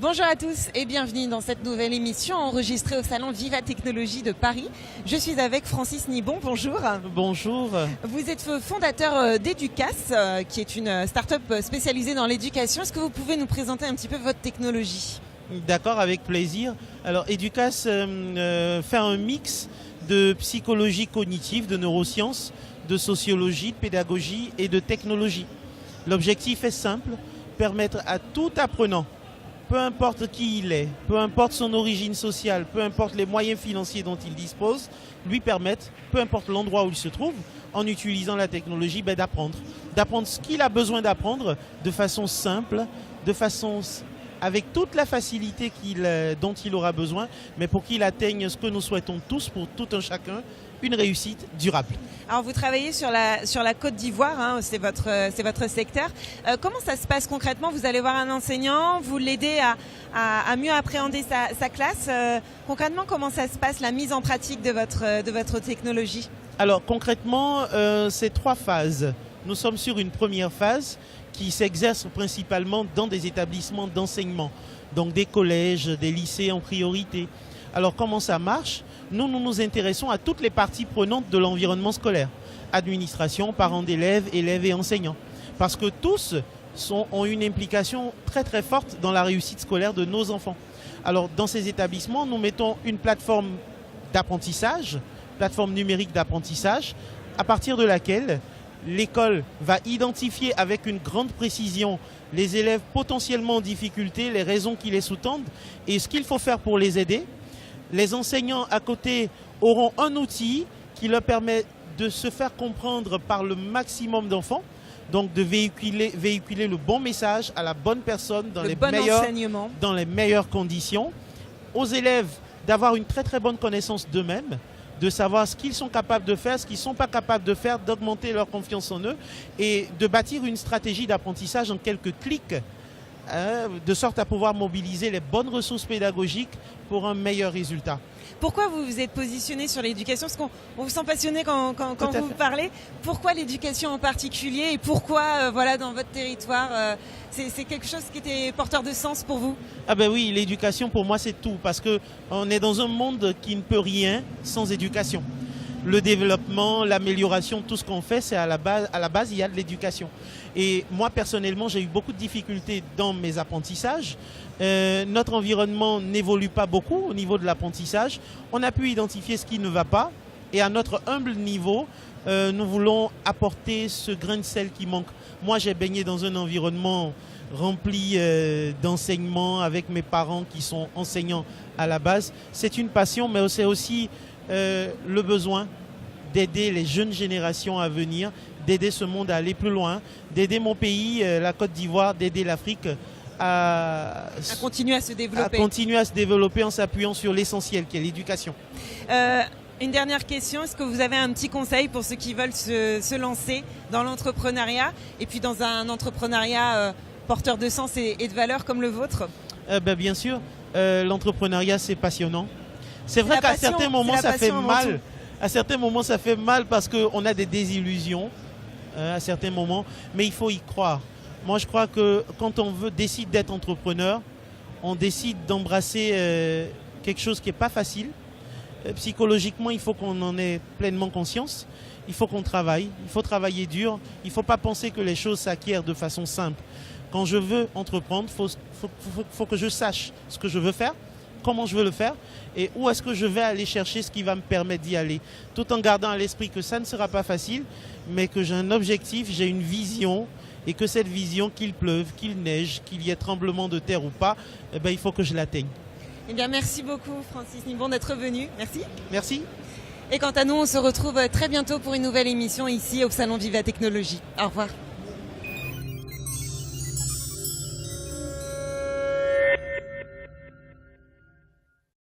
Bonjour à tous et bienvenue dans cette nouvelle émission enregistrée au salon Viva Technologie de Paris. Je suis avec Francis Nibon, bonjour. Bonjour. Vous êtes fondateur d'Educas, qui est une start-up spécialisée dans l'éducation. Est-ce que vous pouvez nous présenter un petit peu votre technologie ? D'accord, avec plaisir. Alors Educas fait un mix de psychologie cognitive, de neurosciences, de sociologie, de pédagogie et de technologie. L'objectif est simple, permettre à tout apprenant, peu importe qui il est, peu importe son origine sociale, peu importe les moyens financiers dont il dispose, lui permettre, peu importe l'endroit où il se trouve, en utilisant la technologie, d'apprendre ce qu'il a besoin d'apprendre de façon simple, avec toute la facilité dont il aura besoin, mais pour qu'il atteigne ce que nous souhaitons tous, pour tout un chacun, une réussite durable. Alors vous travaillez sur la Côte d'Ivoire, c'est votre secteur. Comment ça se passe concrètement ? Vous allez voir un enseignant, vous l'aidez à mieux appréhender sa classe. Concrètement, comment ça se passe, la mise en pratique de votre technologie ? Alors concrètement, c'est 3 phases. Nous sommes sur une première phase qui s'exerce principalement dans des établissements d'enseignement, donc des collèges, des lycées en priorité. Alors comment ça marche ? Nous nous intéressons à toutes les parties prenantes de l'environnement scolaire, administration, parents d'élèves, élèves et enseignants, parce que tous ont une implication très très forte dans la réussite scolaire de nos enfants. Alors dans ces établissements, nous mettons une plateforme d'apprentissage, plateforme numérique d'apprentissage, à partir de laquelle l'école va identifier avec une grande précision les élèves potentiellement en difficulté, les raisons qui les sous-tendent et ce qu'il faut faire pour les aider. Les enseignants à côté auront un outil qui leur permet de se faire comprendre par le maximum d'enfants, donc de véhiculer le bon message à la bonne personne dans les meilleures conditions. Aux élèves d'avoir une très très bonne connaissance d'eux-mêmes, de savoir ce qu'ils sont capables de faire, ce qu'ils ne sont pas capables de faire, d'augmenter leur confiance en eux et de bâtir une stratégie d'apprentissage en quelques clics, de sorte à pouvoir mobiliser les bonnes ressources pédagogiques pour un meilleur résultat. Pourquoi vous vous êtes positionné sur l'éducation ? Parce qu'on vous sent passionné quand vous parlez. Pourquoi l'éducation en particulier et pourquoi dans votre territoire c'est quelque chose qui était porteur de sens pour vous ? Ah ben oui, l'éducation pour moi c'est tout, parce qu'on est dans un monde qui ne peut rien sans éducation. Le développement, l'amélioration, tout ce qu'on fait, c'est à la base, il y a de l'éducation. Et moi, personnellement, j'ai eu beaucoup de difficultés dans mes apprentissages. Notre environnement n'évolue pas beaucoup au niveau de l'apprentissage. On a pu identifier ce qui ne va pas. Et à notre humble niveau, nous voulons apporter ce grain de sel qui manque. Moi, j'ai baigné dans un environnement rempli d'enseignement avec mes parents qui sont enseignants à la base. C'est une passion, mais c'est aussi le besoin d'aider les jeunes générations à venir, d'aider ce monde à aller plus loin, d'aider mon pays, la Côte d'Ivoire, d'aider l'Afrique à continuer à se développer. À continuer à se développer en s'appuyant sur l'essentiel qui est l'éducation. Une dernière question, est-ce que vous avez un petit conseil pour ceux qui veulent se lancer dans l'entrepreneuriat et puis dans un entrepreneuriat porteur de sens et de valeurs comme le vôtre ? Bien sûr, l'entrepreneuriat c'est passionnant. C'est vrai qu'à certains moments ça fait mal. À certains moments ça fait mal parce qu'on a des désillusions à certains moments, mais il faut y croire. Moi je crois que quand on décide d'être entrepreneur, on décide d'embrasser quelque chose qui n'est pas facile. Psychologiquement, il faut qu'on en ait pleinement conscience. Il faut qu'on travaille, il faut travailler dur. Il ne faut pas penser que les choses s'acquièrent de façon simple. Quand je veux entreprendre, faut que je sache ce que je veux faire, comment je veux le faire et où est-ce que je vais aller chercher ce qui va me permettre d'y aller. Tout en gardant à l'esprit que ça ne sera pas facile, mais que j'ai un objectif, j'ai une vision et que cette vision, qu'il pleuve, qu'il neige, qu'il y ait tremblement de terre ou pas, il faut que je l'atteigne. Eh bien, merci beaucoup Francis Nibon d'être venu. Merci. Merci. Et quant à nous, on se retrouve très bientôt pour une nouvelle émission ici au Salon Viva Technologie. Au revoir.